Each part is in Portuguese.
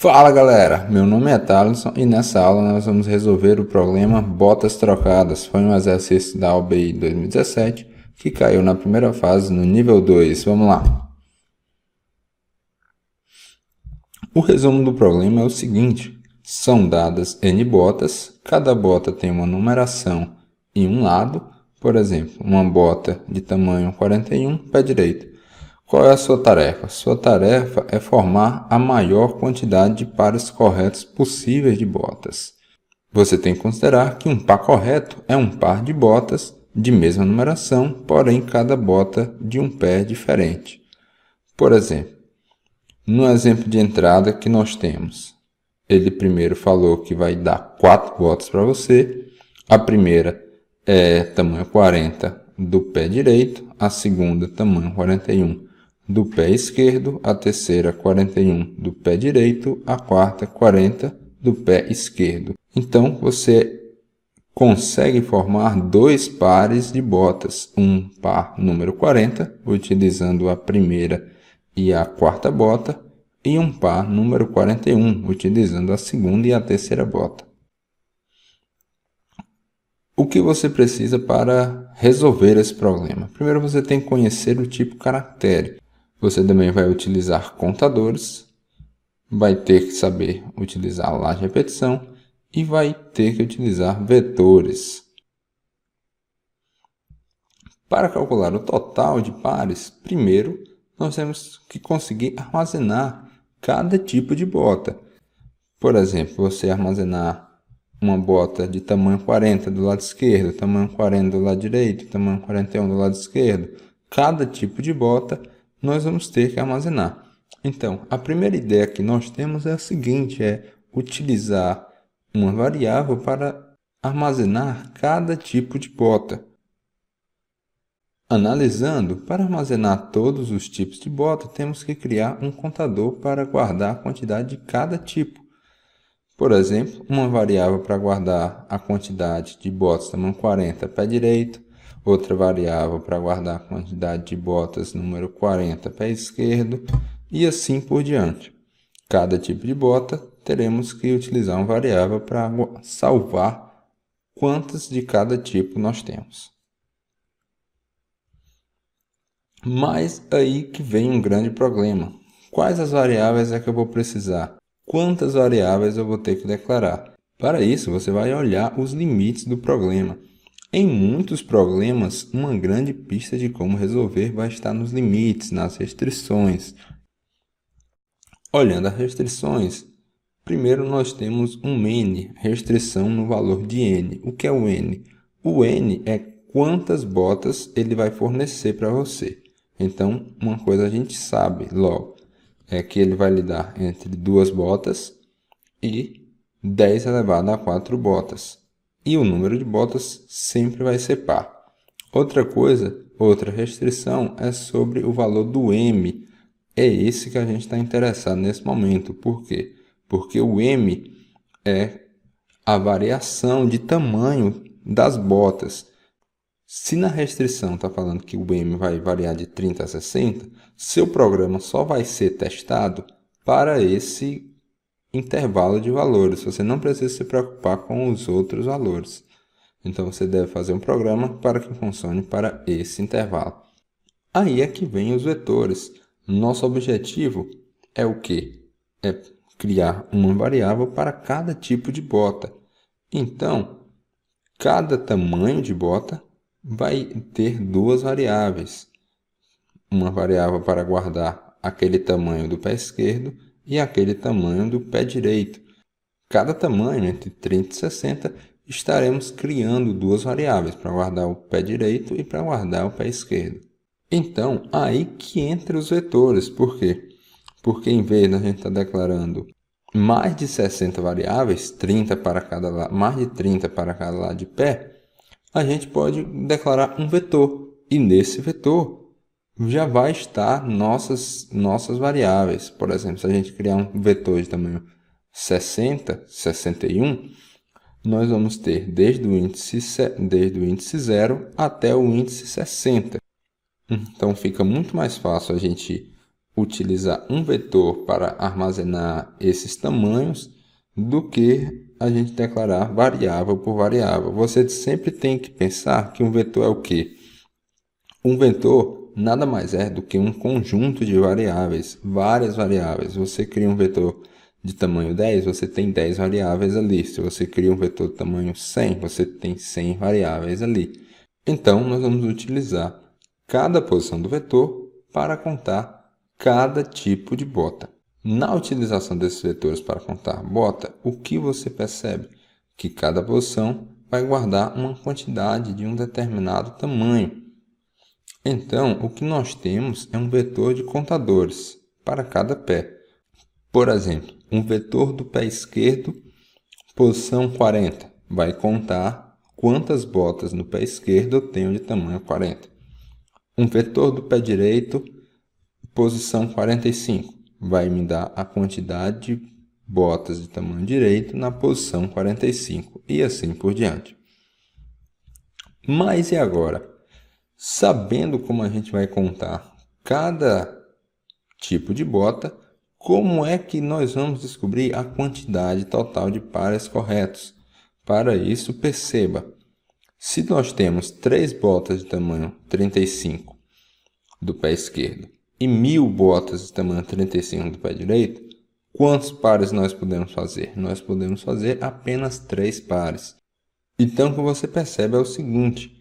Fala galera, meu nome é Thaleson e nessa aula nós vamos resolver o problema botas trocadas. Foi um exercício da UBI 2017 que caiu na primeira fase no nível 2. Vamos lá. O resumo do problema é o seguinte: são dadas N botas, cada bota tem uma numeração em um lado, por exemplo, uma bota de tamanho 41, pé direito. Qual é a sua tarefa? Sua tarefa é formar a maior quantidade de pares corretos possíveis de botas. Você tem que considerar que um par correto é um par de botas de mesma numeração, porém cada bota de um pé diferente. Por exemplo, no exemplo de entrada que nós temos, ele primeiro falou que vai dar 4 botas para você. A primeira é tamanho 40 do pé direito, a segunda tamanho 41 do pé esquerdo, a terceira 41 do pé direito, a quarta 40 do pé esquerdo. Então você consegue formar dois pares de botas, um par número 40, utilizando a primeira e a quarta bota, e um par número 41, utilizando a segunda e a terceira bota. O que você precisa para resolver esse problema? Primeiro você tem que conhecer o tipo caractere. Você também vai utilizar contadores, vai ter que saber utilizar laje de repetição e vai ter que utilizar vetores. Para calcular o total de pares, primeiro nós temos que conseguir armazenar cada tipo de bota. Por exemplo, você armazenar uma bota de tamanho 40 do lado esquerdo, tamanho 40 do lado direito, tamanho 41 do lado esquerdo. Cada tipo de bota nós vamos ter que armazenar. Então, a primeira ideia que nós temos é a seguinte, é utilizar uma variável para armazenar cada tipo de bota. Analisando, para armazenar todos os tipos de bota, temos que criar um contador para guardar a quantidade de cada tipo. Por exemplo, uma variável para guardar a quantidade de botas tamanho 40 pé direito, outra variável para guardar a quantidade de botas número 40 pé esquerdo e assim por diante. Cada tipo de bota teremos que utilizar uma variável para salvar quantas de cada tipo nós temos. Mas aí que vem um grande problema. Quais as variáveis é que eu vou precisar? Quantas variáveis eu vou ter que declarar? Para isso, você vai olhar os limites do problema. Em muitos problemas, uma grande pista de como resolver vai estar nos limites, nas restrições. Olhando as restrições, primeiro nós temos um n, restrição no valor de n. O que é o n? O n é quantas botas ele vai fornecer para você. Então, uma coisa a gente sabe logo, é que ele vai lhe dar entre 2 botas e 10 elevado a 4 botas. E o número de botas sempre vai ser par. Outra coisa, outra restrição é sobre o valor do m. É esse que a gente está interessado nesse momento. Por quê? Porque o m é a variação de tamanho das botas. Se na restrição está falando que o m vai variar de 30 a 60, seu programa só vai ser testado para esse intervalo de valores. Você não precisa se preocupar com os outros valores. Então você deve fazer um programa para que funcione para esse intervalo. Aí é que vem os vetores. Nosso objetivo é o quê? É criar uma variável para cada tipo de bota. Então, cada tamanho de bota vai ter duas variáveis. Uma variável para guardar aquele tamanho do pé esquerdo e aquele tamanho do pé direito. Cada tamanho, entre 30 e 60, estaremos criando duas variáveis para guardar o pé direito e para guardar o pé esquerdo. Então, aí que entra os vetores. Por quê? Porque em vez de a gente estar declarando mais de 60 variáveis, 30 para cada lado, mais de 30 para cada lado de pé, a gente pode declarar um vetor. E nesse vetor já vai estar nossas variáveis. Por exemplo, se a gente criar um vetor de tamanho 60, 61, nós vamos ter desde o índice 0 até o índice 60. Então fica muito mais fácil a gente utilizar um vetor para armazenar esses tamanhos do que a gente declarar variável por variável. Você sempre tem que pensar que um vetor é o quê? Um vetor nada mais é do que um conjunto de variáveis, várias variáveis. Você cria um vetor de tamanho 10, você tem 10 variáveis ali. Se você cria um vetor de tamanho 100, você tem 100 variáveis ali. Então, nós vamos utilizar cada posição do vetor para contar cada tipo de bota. Na utilização desses vetores para contar bota, o que você percebe? Que cada posição vai guardar uma quantidade de um determinado tamanho. Então, o que nós temos é um vetor de contadores para cada pé. Por exemplo, um vetor do pé esquerdo, posição 40, vai contar quantas botas no pé esquerdo eu tenho de tamanho 40. Um vetor do pé direito, posição 45, vai me dar a quantidade de botas de tamanho direito na posição 45 e assim por diante. Mas e agora? Sabendo como a gente vai contar cada tipo de bota, como é que nós vamos descobrir a quantidade total de pares corretos? Para isso, perceba, se nós temos 3 botas de tamanho 35 do pé esquerdo e 1000 botas de tamanho 35 do pé direito, quantos pares nós podemos fazer? Nós podemos fazer apenas 3 pares. Então, o que você percebe é o seguinte: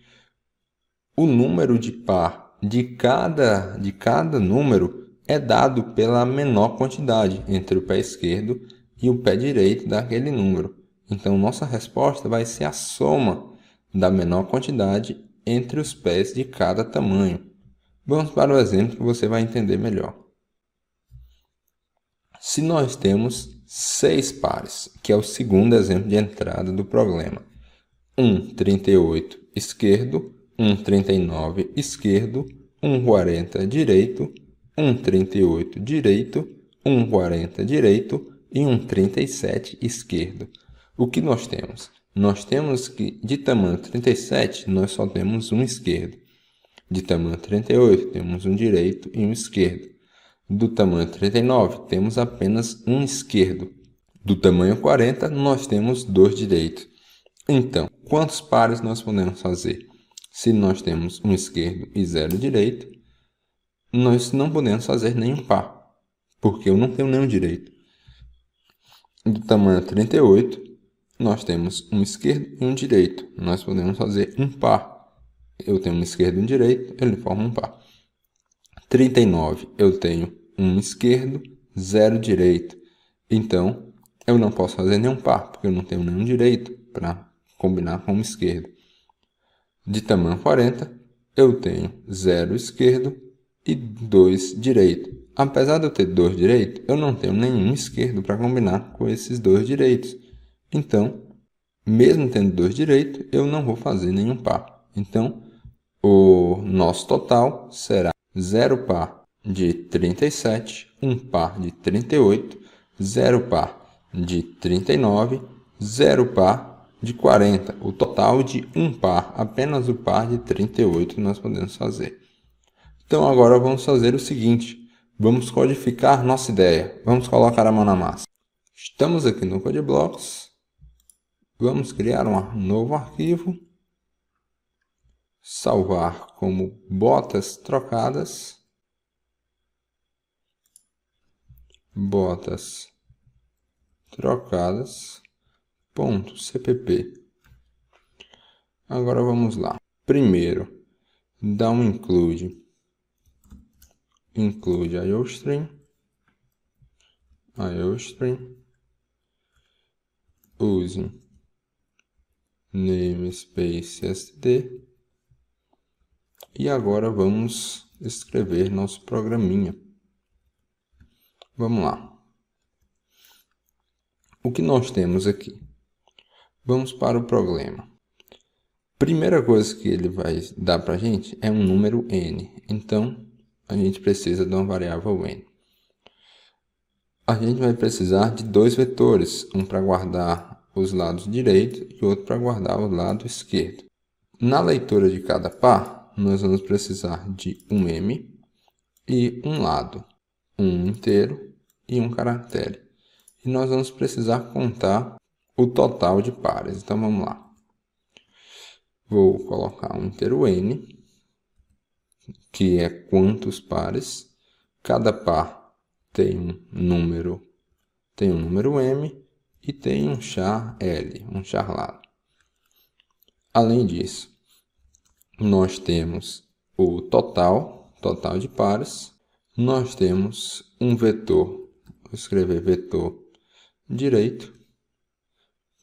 o número de par de cada número é dado pela menor quantidade entre o pé esquerdo e o pé direito daquele número. Então, nossa resposta vai ser a soma da menor quantidade entre os pés de cada tamanho. Vamos para o exemplo que você vai entender melhor. Se nós temos 6 pares, que é o segundo exemplo de entrada do problema, um 38 esquerdo, um 39 esquerdo, um 40 direito, um 38 direito, um 40 direito e um 37 esquerdo. O que nós temos? Nós temos que de tamanho 37 nós só temos um esquerdo. De tamanho 38 temos um direito e um esquerdo. Do tamanho 39 temos apenas um esquerdo. Do tamanho 40 nós temos 2 direitos. Então, quantos pares nós podemos fazer? Se nós temos um esquerdo e 0 direito, nós não podemos fazer nenhum par, porque eu não tenho nenhum direito. Do tamanho 38, nós temos um esquerdo e um direito. Nós podemos fazer um par. Eu tenho um esquerdo e um direito, ele forma um par. 39, eu tenho um esquerdo, 0 direito. Então, eu não posso fazer nenhum par, porque eu não tenho nenhum direito para combinar com o esquerdo. De tamanho 40, eu tenho 0 esquerdo e 2 direito. Apesar de eu ter 2 direitos, eu não tenho nenhum esquerdo para combinar com esses 2 direitos. Então, mesmo tendo 2 direitos, eu não vou fazer nenhum par. Então, o nosso total será 0 par de 37, 1 par de 38, 0 par de 39, 0 par de 40. O total de 1 par, apenas o par de 38 nós podemos fazer. Então agora vamos fazer o seguinte, vamos codificar nossa ideia, vamos colocar a mão na massa. Estamos aqui no CodeBlocks, vamos criar um novo arquivo, salvar como botas trocadas, .cpp. Agora vamos lá. Primeiro, dá um include IOStream, use namespace std. E agora vamos escrever nosso programinha. Vamos lá. O que nós temos aqui? Vamos para o problema. Primeira coisa que ele vai dar para a gente é um número n. Então, a gente precisa de uma variável n. A gente vai precisar de 2 vetores, um para guardar os lados direito e outro para guardar o lado esquerdo. Na leitura de cada par, nós vamos precisar de um m e um lado. um inteiro e um caractere. E nós vamos precisar contar o total de pares. Então vamos lá. Vou colocar um inteiro n, que é quantos pares. Cada par tem um número m e tem um char L, um char lado. Além disso, nós temos o total de pares. Nós temos um vetor. Vou escrever vetor direito.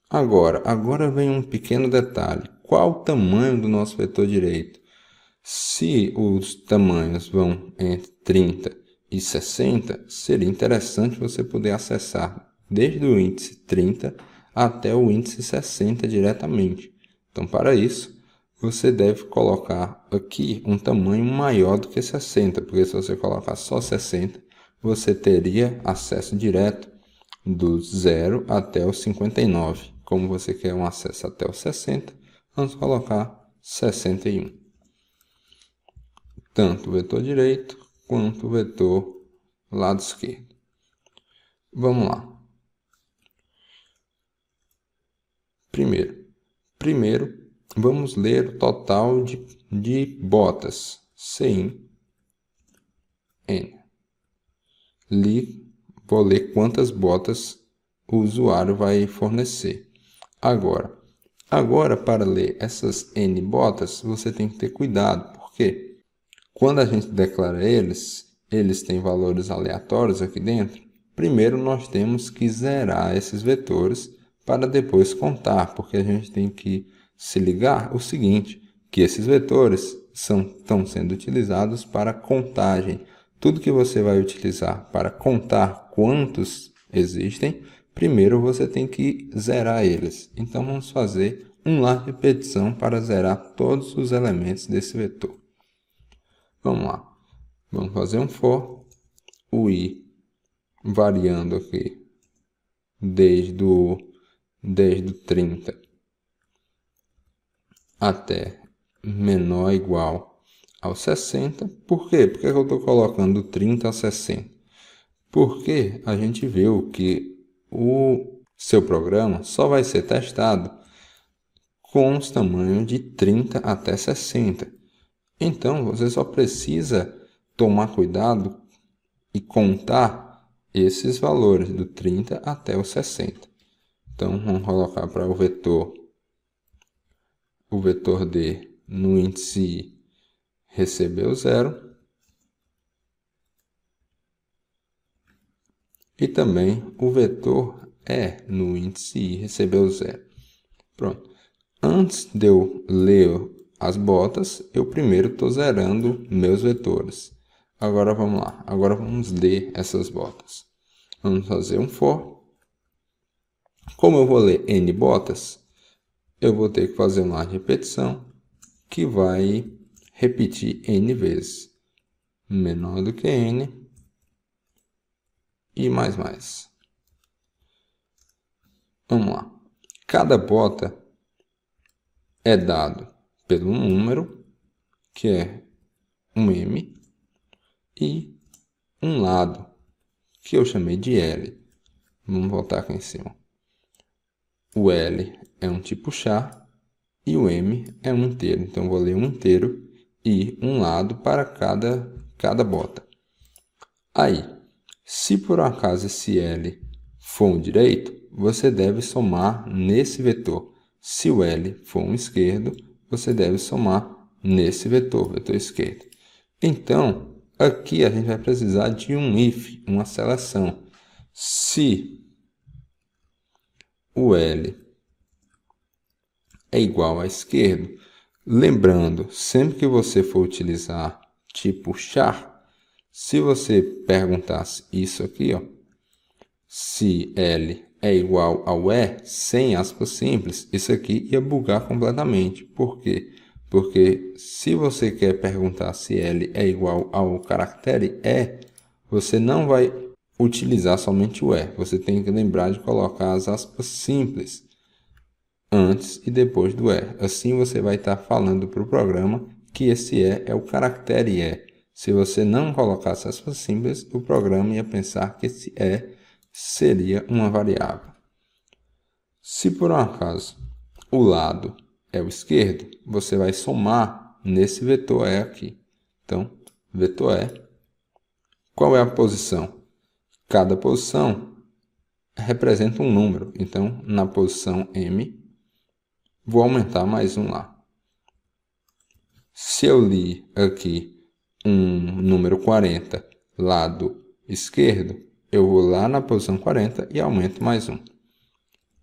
Agora vem um pequeno detalhe. Qual o tamanho do nosso vetor direito? Se os tamanhos vão entre 30 e 60, seria interessante você poder acessar desde o índice 30 até o índice 60 diretamente. Então, para isso, você deve colocar aqui um tamanho maior do que 60, porque se você colocar só 60, você teria acesso direto do 0 até o 59. Como você quer um acesso até o 60, vamos colocar 61. Tanto o vetor direito quanto o vetor lado esquerdo. Vamos lá. Primeiro, vamos ler o total de botas. Cin N. Vou ler quantas botas o usuário vai fornecer. Agora, para ler essas N botas, você tem que ter cuidado, porque quando a gente declara eles têm valores aleatórios aqui dentro. Primeiro, nós temos que zerar esses vetores para depois contar, porque a gente tem que se ligar o seguinte, que esses vetores estão sendo utilizados para contagem. Tudo que você vai utilizar para contar quantos existem, primeiro você tem que zerar eles. Então, vamos fazer um lar de repetição para zerar todos os elementos desse vetor. Vamos lá. Vamos fazer um for, o i variando aqui desde o 30 até menor ou igual ao 60. Por quê? Por que eu estou colocando do 30 ao 60? Porque a gente viu que o seu programa só vai ser testado com os tamanhos de 30 até 60. Então, você só precisa tomar cuidado e contar esses valores do 30 até o 60. Então, vamos colocar para o vetor D no índice I recebeu 0. E também o vetor E no índice I recebeu 0. Pronto. Antes de eu ler as botas, eu primeiro estou zerando meus vetores. Agora vamos lá. Agora vamos ler essas botas. Vamos fazer um for. Como eu vou ler N botas, eu vou ter que fazer uma repetição que vai repetir N vezes. Menor do que N e mais. Vamos lá. Cada bota é dado pelo número, que é um M, e um lado, que eu chamei de L. Vamos voltar aqui em cima. O L é um tipo char e o M é um inteiro. Então, eu vou ler um inteiro e um lado para cada bota. Aí, se por acaso esse L for um direito, você deve somar nesse vetor. Se o L for um esquerdo, você deve somar nesse vetor esquerdo. Então, aqui a gente vai precisar de um if, uma seleção. Se o L é igual a esquerdo, lembrando, sempre que você for utilizar tipo char, se você perguntasse isso aqui, ó, se L é igual ao E, sem aspas simples, isso aqui ia bugar completamente. Por quê? Porque se você quer perguntar se L é igual ao caractere E, você não vai utilizar somente o E. Você tem que lembrar de colocar as aspas simples antes e depois do E. Assim você vai estar falando para o programa que esse E é o caractere E. Se você não colocasse aspas simples, o programa ia pensar que esse seria uma variável. Se por um acaso o lado é o esquerdo, você vai somar nesse vetor E aqui. Então, vetor E. Qual é a posição? Cada posição representa um número. Então, na posição M, vou aumentar mais um lá. Se eu li aqui um número 40, lado esquerdo, eu vou lá na posição 40 e aumento mais um.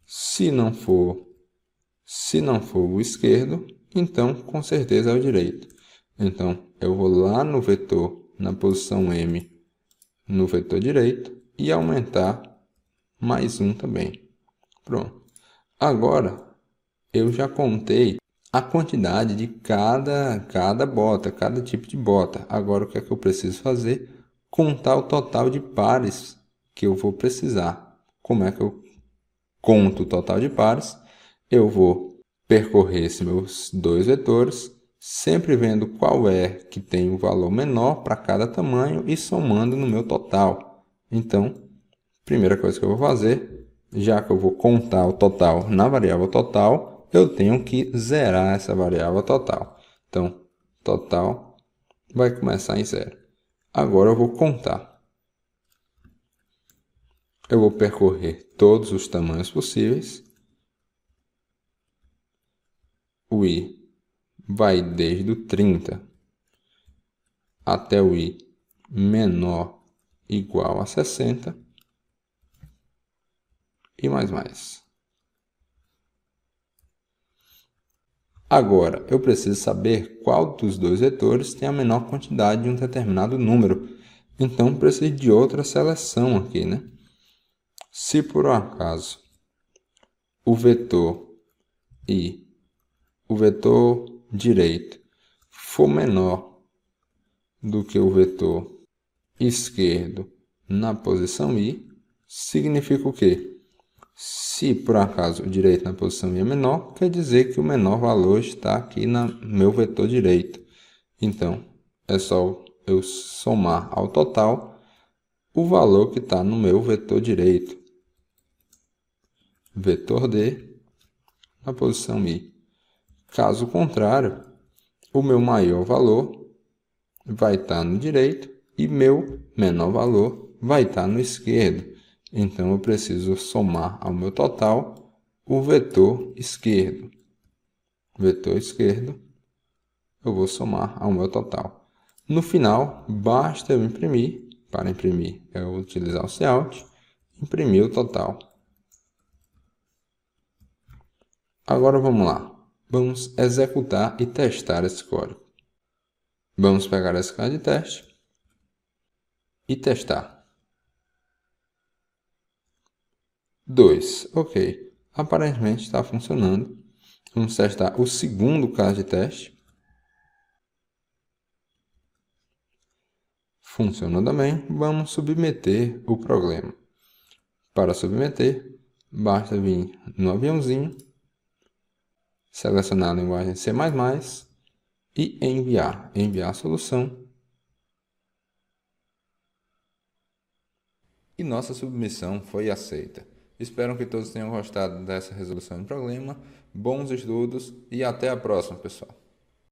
Se não for o esquerdo, então com certeza é o direito. Então, eu vou lá no vetor, na posição M, no vetor direito, e aumentar mais um também. Pronto. Agora, eu já contei a quantidade de cada bota, cada tipo de bota. Agora, o que é que eu preciso fazer? Contar o total de pares que eu vou precisar. Como é que eu conto o total de pares? Eu vou percorrer esses meus dois vetores, sempre vendo qual é que tem o valor menor para cada tamanho e somando no meu total. Então, primeira coisa que eu vou fazer, já que eu vou contar o total na variável total, eu tenho que zerar essa variável total. Então, total vai começar em zero. Agora eu vou contar. Eu vou percorrer todos os tamanhos possíveis. O i vai desde o 30 até o i menor igual a 60 e mais. Agora, eu preciso saber qual dos dois vetores tem a menor quantidade de um determinado número. Então, preciso de outra seleção aqui, né? Se por um acaso o vetor i, o vetor direito, for menor do que o vetor esquerdo na posição i, significa o quê? Se por acaso o direito na posição i é menor, quer dizer que o menor valor está aqui no meu vetor direito. Então, é só eu somar ao total o valor que está no meu vetor direito. Vetor D na posição i. Caso contrário, o meu maior valor vai estar no direito e meu menor valor vai estar no esquerdo. Então, eu preciso somar ao meu total o vetor esquerdo. Vetor esquerdo, eu vou somar ao meu total. No final, basta eu imprimir. Para imprimir, eu vou utilizar o Cout, imprimir o total. Agora vamos lá. Vamos executar e testar esse código. Vamos pegar esse código de teste e testar. 2. Ok. Aparentemente está funcionando. Vamos testar o segundo caso de teste. Funcionou também. Vamos submeter o problema. Para submeter, basta vir no aviãozinho, selecionar a linguagem C++ e enviar. Enviar a solução. E nossa submissão foi aceita. Espero que todos tenham gostado dessa resolução do problema. Bons estudos e até a próxima, pessoal.